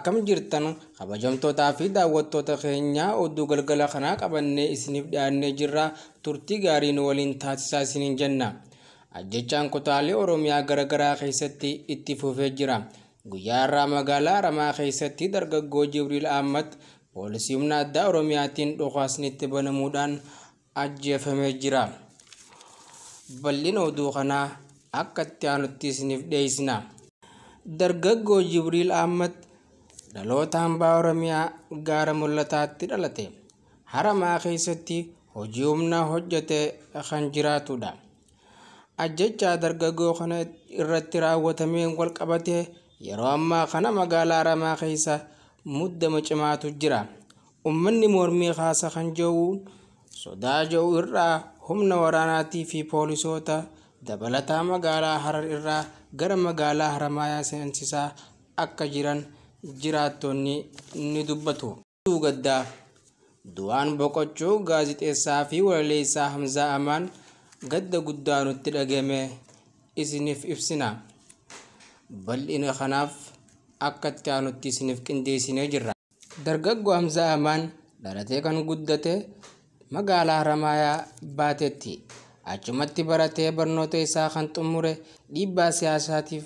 akkam jirtan kabajamtootaa fi daawwattoota keenya oduu galgala kanaa qabannee isiniif dhiyaannee jirra. Turtii gaariin waliin taasisaa isiniin jenna. Ajjechaan kutaalee Oromiyaa garagaraa keessatti itti fufee jira. Guyyaa irraa magaalaa Haramaa keessatti dargaggoo Jibriil Ahmad poolisii humna addaa Oromiyaatiin dhukaasni itti banamuudhaan ajjeefamee jira. Bal'ina oduu kanaa akka itti aanutti isiniif dhiyeessina. Dargaggoo Jibriil Ahmad dhaloota hambaa Oromiyaa gaara mul'ataatti dhalate. Haramaa keessatti hojii humnaa hojjetee kan jiraatudha. Ajjechaa dargaggoo kana irratti raawwatameen wal qabatee yeroo ammaa kana magaalaa Haramaa keessa muddama cimaatu jira. Uummanni mormii kaasa kan jiru sodaa jiru irraa humna waraanaatii fi poolisoota dabalataa magaalaa Harar irraa gara magaalaa Haramayaa seensisaa akka jiran jiraattonni ni dubbatu. Gaddaa du'aan boqochuu gaazixeessaa fi walaleessaa Hamzaa Amaan gadda guddaa nutti dhagahame isiniif ibsina. Bal'ina kanaaf akka itti aanutti isiniif qindeessinee jirra. Dargaggoo Hamzaa Amaan dhalatee kan guddate magaalaa Haramayaa Baateetti. Achumatti baratee barnoota isaa kan xumure dhiibbaa siyaasaatiif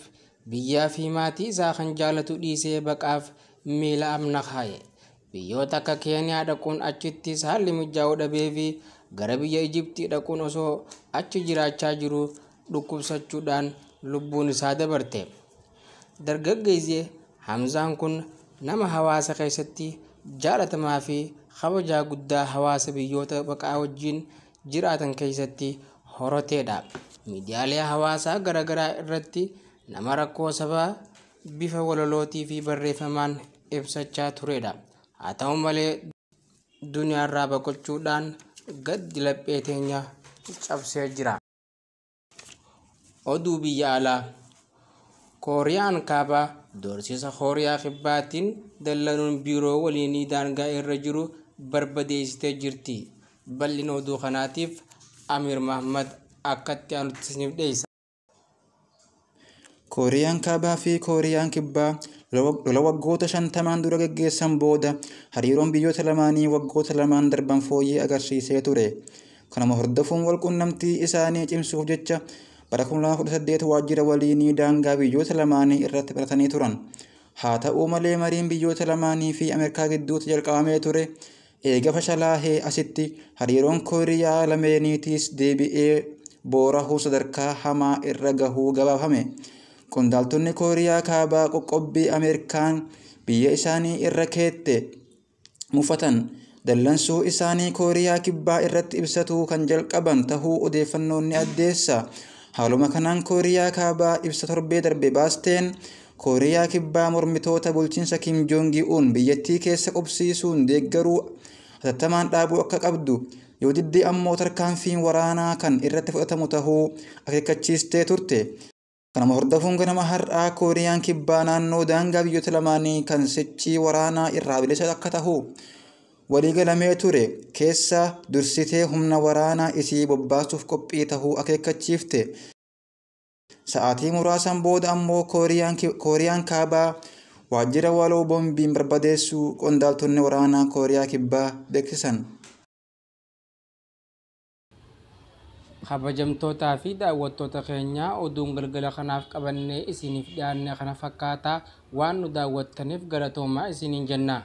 biyyaa fi maatii isaa kan jaalatu dhiisee baqaaf miila amna kaaye. Biyyoota akka Keeniyaa dhaquun achittis haalli mijaa'uu dhabee fi gara biyya Ijiptii dhaquun osoo achi jiraachaa jiru dhukkubsachuudhaan lubbuun isaa dabarte. Dargaggeessi Hamzaan kun nama hawaasa keessatti jaalatamaa fi kabajaa guddaa hawaasa biyyoota baqaa wajjin jiraatan keessatti horateedha. Miidiyaalee hawaasaa garagaraa irratti nama rakkoo sabaa bifa walalootii fi barreeffamaan ibsachaa turedha. Haa ta'u malee duniyaarraa boqochuudhaan gaddi laphee teenya cabsee jira. Oduu biyya alaa. Kooriyaan kaabaa doorsisa Kooriyaa kibbaatiin dallanuun biiroo waliinii daangaa irra jiru barbadeessitee jirti. Bal'ina oduu kanaatiif Amir Mahmad akka itti aanutti isiniif dhiyeessa. Kooriyaan kaabaa fi Kooriyaan kibbaa lola waggoota 50 dura gaggeessan booda hariiroon biyyoota lamaanii waggoota lamaan darban fooyyee agarsiisee ture. Kanuma hordofuun walqunnamtii isaanii cimsuuf jecha bara 2018 waajjira waliinii daangaa biyyoota lamaanii irratti baratanii turan. Haa ta'u malee mariin biyyoota lamaanii fi Ameerikaa gidduutti jalqabamee ture. Eega fashalaahee asitti hariiroon Kooriyaa lameeniitiis deebi'ee boorahuu sadarkaa hamaa irra gahuu gabaafame. Qondaaltonni Kooriyaa kaabaa qoqqobbii Ameerikaan biyya isaanii irra keette mufatan dallansuu isaanii Kooriyaa kibbaa irratti ibsatu kan jalqaban tahuu odeeffannoon ni addeessa. Haaluma kanaan Kooriyaa kaabaa ibsa torbee darbe baasteen Kooriyaa kibbaa mormitoota bulchiinsa Kim Jong-un biyyattii keessa qubsiisuun deeggaruu hatattamaan dhaabuu akka qabdu yoo didde ammoo tarkaanfiin waraanaa kan irratti fudhatamu tahuu akeekkachiistee turte. Kanuma hordofuun ganama har'aa Kooriyaan kibbaa naannoo daangaa biyyoota lamaanii kan sochii waraanaa irraa bilisa akka tahu waliigalamee ture keessa dursitee humna waraanaa isii bobbaasuuf qophii tahuu akeekkachiifte. Sa'aatii muraasan booda ammoo Kooriyaan kaabaa waajjira waloo boombiin barbadeessuu qondaaltonni waraanaa Kooriyaa kibbaa beeksisan. Kabajamtootaa fi daawwattoota keenya oduun galgala kanaaf qabannee isiniif dhiyaanne kana fakkaata. Waan nu daawwattaniif galatoomaa isiniin jenna.